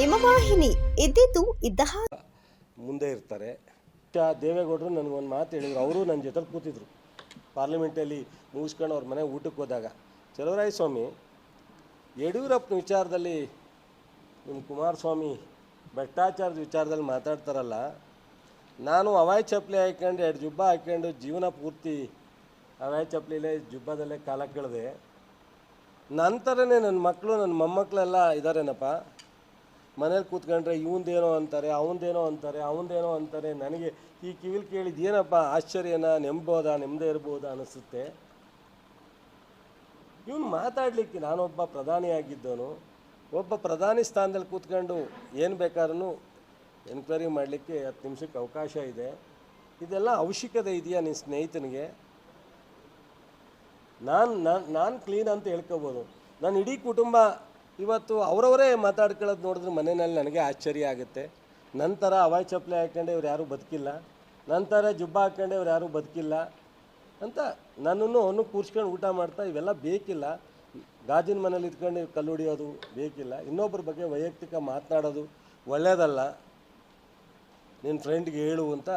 ಹಿಮವಾಹಿನಿ ಇದ್ದಿದ್ದು ಇದ್ದ ಹಾಗೆ ಮುಂದೆ ಇರ್ತಾರೆ. ದೇವೇಗೌಡರು ನನಗೊಂದು ಮಾತು ಹೇಳಿದ್ರು. ಅವರು ನನ್ನ ಜೊತೆಲಿ ಕೂತಿದ್ರು ಪಾರ್ಲಿಮೆಂಟಲ್ಲಿ ಮುಗಿಸ್ಕೊಂಡು ಅವ್ರ ಮನೆ ಊಟಕ್ಕೆ ಹೋದಾಗ. ಚಲುವರಾಯಸ್ವಾಮಿ, ಯಡಿಯೂರಪ್ಪನ ವಿಚಾರದಲ್ಲಿ ನಿಮ್ಮ ಕುಮಾರಸ್ವಾಮಿ ಭ್ರಷ್ಟಾಚಾರದ ವಿಚಾರದಲ್ಲಿ ಮಾತಾಡ್ತಾರಲ್ಲ, ನಾನು ಹವಾಯಿ ಚಪ್ಪಲಿ ಹಾಕ್ಕೊಂಡು 2 ಜುಬ್ಬ ಹಾಕ್ಕೊಂಡು ಜೀವನ ಪೂರ್ತಿ ಹವಾಯಿ ಚಪ್ಪಲಿಲೇ ಜುಬ್ಬದಲ್ಲೇ ಕಾಲ ಕಳೆದೆ. ನಂತರನೇ ನನ್ನ ಮಕ್ಕಳು ನನ್ನ ಮೊಮ್ಮಕ್ಕಳೆಲ್ಲ ಇದ್ದಾರೇನಪ್ಪ, ಮನೇಲಿ ಕೂತ್ಕೊಂಡ್ರೆ ಇವಂದೇನೋ ಅಂತಾರೆ, ಅವನದೇನೋ ಅಂತಾರೆ. ನನಗೆ ಈ ಕಿವಿಲಿ ಕೇಳಿದ್ದು ಏನಪ್ಪ ಆಶ್ಚರ್ಯನ, ನೆಮ್ಮದೇ ಇರ್ಬೋದಾ ಅನಿಸುತ್ತೆ. ಇವನು ಮಾತಾಡಲಿಕ್ಕೆ, ನಾನೊಬ್ಬ ಪ್ರಧಾನಿಯಾಗಿದ್ದವನು, ಒಬ್ಬ ಪ್ರಧಾನಿ ಸ್ಥಾನದಲ್ಲಿ ಕೂತ್ಕೊಂಡು ಏನು ಬೇಕಾದ್ರೂ ಎನ್ಕ್ವೈರಿ ಮಾಡಲಿಕ್ಕೆ 10 ನಿಮಿಷಕ್ಕೆ ಅವಕಾಶ ಇದೆ. ಇದೆಲ್ಲ ಅವಶ್ಯಕತೆ ಇದೆಯಾ ನಿನ್ನ ಸ್ನೇಹಿತನಿಗೆ? ನಾನು ಕ್ಲೀನ್ ಅಂತ ಹೇಳ್ಕೊಬೋದು. ನನ್ನ ಇಡೀ ಕುಟುಂಬ ಇವತ್ತು ಅವರವರೇ ಮಾತಾಡ್ಕೊಳ್ಳೋದು ನೋಡಿದ್ರೆ ಮನೆಯಲ್ಲಿ ನನಗೆ ಆಶ್ಚರ್ಯ ಆಗುತ್ತೆ. ನಂತರ ಹವಾಯಿ ಚಪ್ಪಲಿ ಹಾಕ್ಕೊಂಡೆ ಇವ್ರು ಯಾರೂ ಬದುಕಿಲ್ಲ, ನಂತರ ಜುಬ್ಬ ಹಾಕ್ಕೊಂಡೆ ಇವ್ರು ಯಾರೂ ಬದುಕಿಲ್ಲ ಅಂತ ನನ್ನನ್ನು ಅವನು ಕೂರ್ಸ್ಕೊಂಡು ಊಟ ಮಾಡ್ತಾ ಇವೆಲ್ಲ ಬೇಕಿಲ್ಲ. ಗಾಜಿನ ಮನೇಲಿ ಇಟ್ಕೊಂಡು ಕಲ್ಲು ಹೊಡಿಯೋದು ಬೇಕಿಲ್ಲ. ಇನ್ನೊಬ್ಬರ ಬಗ್ಗೆ ವೈಯಕ್ತಿಕ ಮಾತನಾಡೋದು ಒಳ್ಳೆಯದಲ್ಲ. ನಿನ್ನ ಫ್ರೆಂಡ್ಗೆ ಹೇಳು ಅಂತ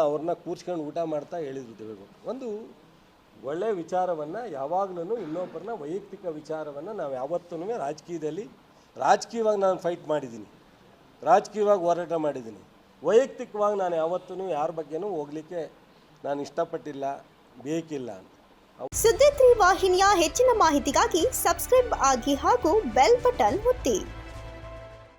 ಅವ್ರನ್ನ ಕೂರ್ಸ್ಕೊಂಡು ಊಟ ಮಾಡ್ತಾ ಹೇಳಿದ್ರು ದೇವೇಗೌಡರು. ಒಂದು ಒಳ್ಳೆಯ ವಿಚಾರವನ್ನು ಯಾವಾಗಲೂ ಇನ್ನೊಬ್ಬರನ್ನ ವೈಯಕ್ತಿಕ ವಿಚಾರವನ್ನು ನಾವು ಯಾವತ್ತೂ ರಾಜಕೀಯವಾಗಿ ನಾನು ಫೈಟ್ ಮಾಡಿದ್ದೀನಿ, ರಾಜಕೀಯವಾಗಿ ಹೋರಾಟ ಮಾಡಿದ್ದೀನಿ. ವೈಯಕ್ತಿಕವಾಗಿ ನಾನು ಯಾವತ್ತೂ ಯಾರ ಬಗ್ಗೆನೂ ಹೋಗಲಿಕ್ಕೆ ನಾನು ಇಷ್ಟಪಟ್ಟಿಲ್ಲ, ಬೇಕಿಲ್ಲ ಅಂತ. ಸುದ್ದಿ 3 ವಾಹಿನಿಯ ಹೆಚ್ಚಿನ ಮಾಹಿತಿಗಾಗಿ ಸಬ್ಸ್ಕ್ರೈಬ್ ಆಗಿ ಹಾಗೂ ಬೆಲ್ ಬಟನ್ ಒತ್ತಿ.